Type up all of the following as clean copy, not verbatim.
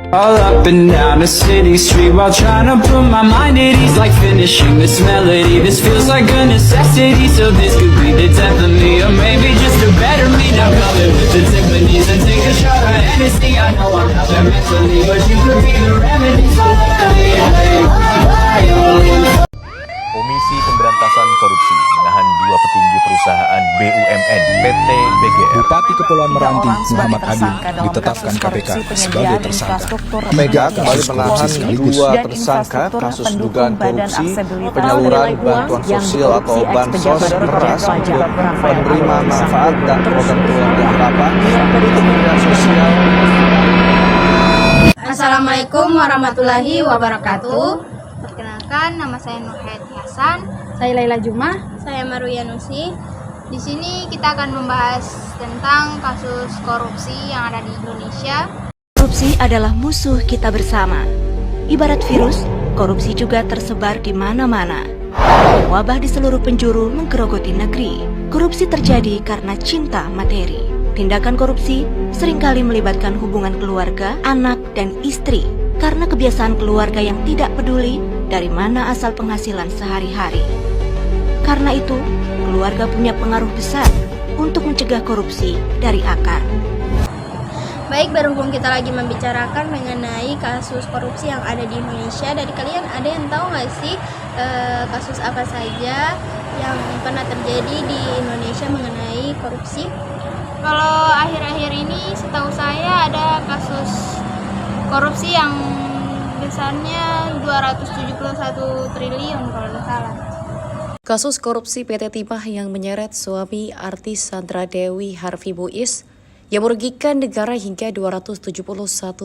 All up and down a city street while trying to put my mind at ease, like finishing this melody. This feels like a necessity, so this could be the death of me, or maybe just a better me. Now coming with the Tiffany's and take a shot at anything. I know I'm not there mentally, but you could be the remedy. So let me Komisi Pemberantasan Korupsi menahan 2 petinggi perusahaan BUMN PT BGR. Bupati Kepulauan Meranti Muhammad Adil ditetapkan KPK sebagai tersangka. KPK kembali menahan 2 tersangka kasus dugaan korupsi penyaluran bantuan sosial atau bansos beras untuk penerima manfaat dan program keluarga harapan di Kementerian Sosial. Assalamualaikum warahmatullahi wabarakatuh. Perkenalkan, nama saya Nurhayati Hasan. Saya Laila Juma. Saya Maruyanusi. Di sini kita akan membahas tentang kasus korupsi yang ada di Indonesia. Korupsi adalah musuh kita bersama. Ibarat virus, korupsi juga tersebar di mana-mana. Wabah di seluruh penjuru menggerogoti negeri. Korupsi terjadi karena cinta materi. Tindakan korupsi seringkali melibatkan hubungan keluarga, anak, dan istri. Karena kebiasaan keluarga yang tidak peduli dari mana asal penghasilan sehari-hari. Karena itu, keluarga punya pengaruh besar untuk mencegah korupsi dari akar. Baik, berhubung kita lagi membicarakan mengenai kasus korupsi yang ada di Indonesia, dari kalian ada yang tahu nggak sih kasus apa saja yang pernah terjadi di Indonesia mengenai korupsi? Kalau akhir-akhir ini setahu saya ada kasus korupsi yang besarnya 271 triliun kalau tidak salah. Kasus korupsi PT Timah yang menyeret suami artis Sandra Dewi Harvey Muiz yang merugikan negara hingga 271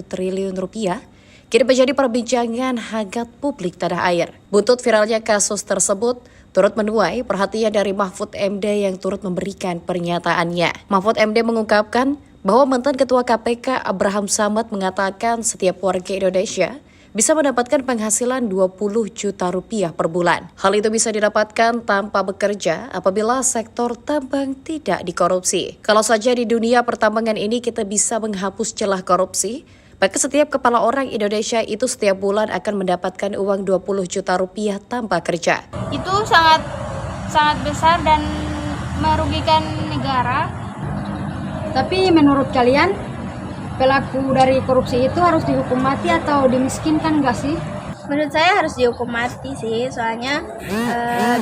triliun rupiah kini menjadi perbincangan hangat publik tanah air. Buntut viralnya kasus tersebut turut menuai perhatian dari Mahfud MD yang turut memberikan pernyataannya. Mahfud MD mengungkapkan bahwa mantan Ketua KPK Abraham Samad mengatakan setiap warga Indonesia bisa mendapatkan penghasilan 20 juta rupiah per bulan. Hal itu bisa didapatkan tanpa bekerja apabila sektor tambang tidak dikorupsi. Kalau saja di dunia pertambangan ini kita bisa menghapus celah korupsi, maka setiap kepala orang Indonesia itu setiap bulan akan mendapatkan uang 20 juta rupiah tanpa kerja. Itu sangat besar dan merugikan negara. Tapi menurut kalian, pelaku dari korupsi itu harus dihukum mati atau dimiskinkan nggak sih? Menurut saya harus dihukum mati sih, soalnya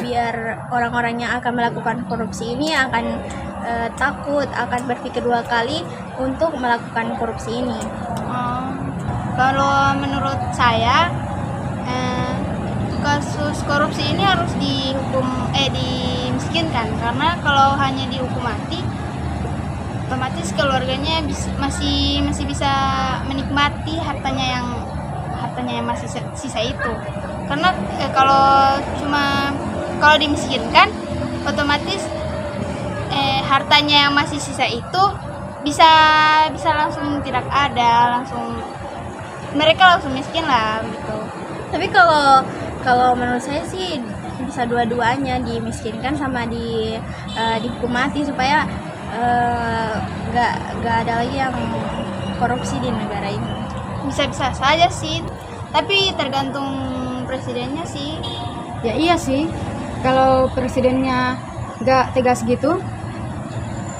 biar orang-orang yang akan melakukan korupsi ini akan takut, akan berpikir 2 kali untuk melakukan korupsi ini. Kalau menurut saya, kasus korupsi ini harus dimiskinkan, karena kalau hanya dihukum mati, otomatis keluarganya masih bisa menikmati hartanya yang masih sisa itu. Karena kalau dimiskinkan, otomatis hartanya yang masih sisa itu bisa langsung tidak ada, mereka langsung miskin lah gitu. Tapi kalau menurut saya sih bisa dua-duanya, dimiskinkan sama dihukum mati supaya nggak ada lagi yang korupsi di negara ini. Bisa saja sih, tapi tergantung presidennya sih. Ya iya sih, kalau presidennya nggak tegas gitu,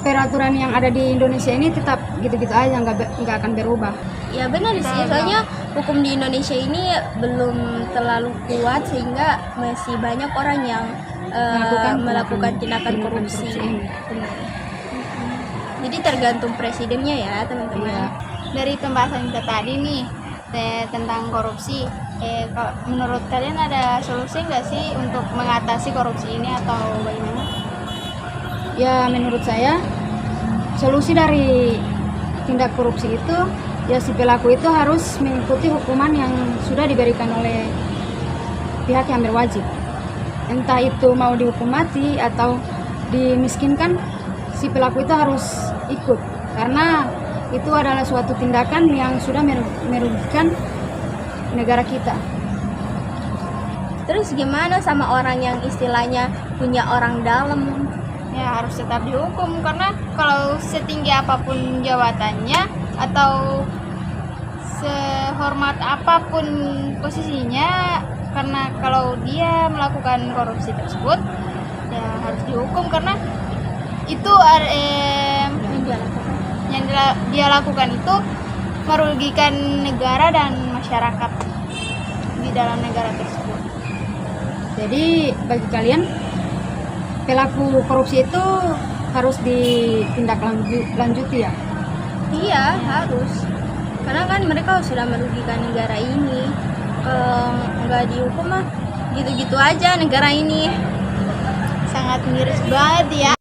peraturan yang ada di Indonesia ini tetap gitu-gitu aja, nggak akan berubah. Ya benar sih, soalnya hukum di Indonesia ini belum terlalu kuat sehingga masih banyak orang yang melakukan tindakan korupsi. Jadi tergantung presidennya ya teman-teman. Iya. Dari pembahasan kita tadi nih tentang korupsi, menurut kalian ada solusi nggak sih untuk mengatasi korupsi ini atau bagaimana? Ya menurut saya solusi dari tindak korupsi itu ya si pelaku itu harus mengikuti hukuman yang sudah diberikan oleh pihak yang berwajib. Entah itu mau dihukum mati atau dimiskinkan, si pelaku itu harus ikut, karena itu adalah suatu tindakan yang sudah merugikan negara kita. Terus gimana sama orang yang istilahnya punya orang dalam? Ya harus tetap dihukum, karena kalau setinggi apapun jabatannya atau sehormat apapun posisinya, karena kalau dia melakukan korupsi tersebut ya harus dihukum, karena itu yang dia lakukan itu merugikan negara dan masyarakat di dalam negara tersebut. Jadi bagi kalian, pelaku korupsi itu harus ditindaklanjuti ya? Iya, harus. Karena kan mereka sudah merugikan negara ini. Kalau nggak dihukum mah gitu-gitu aja negara ini. Sangat miris banget ya.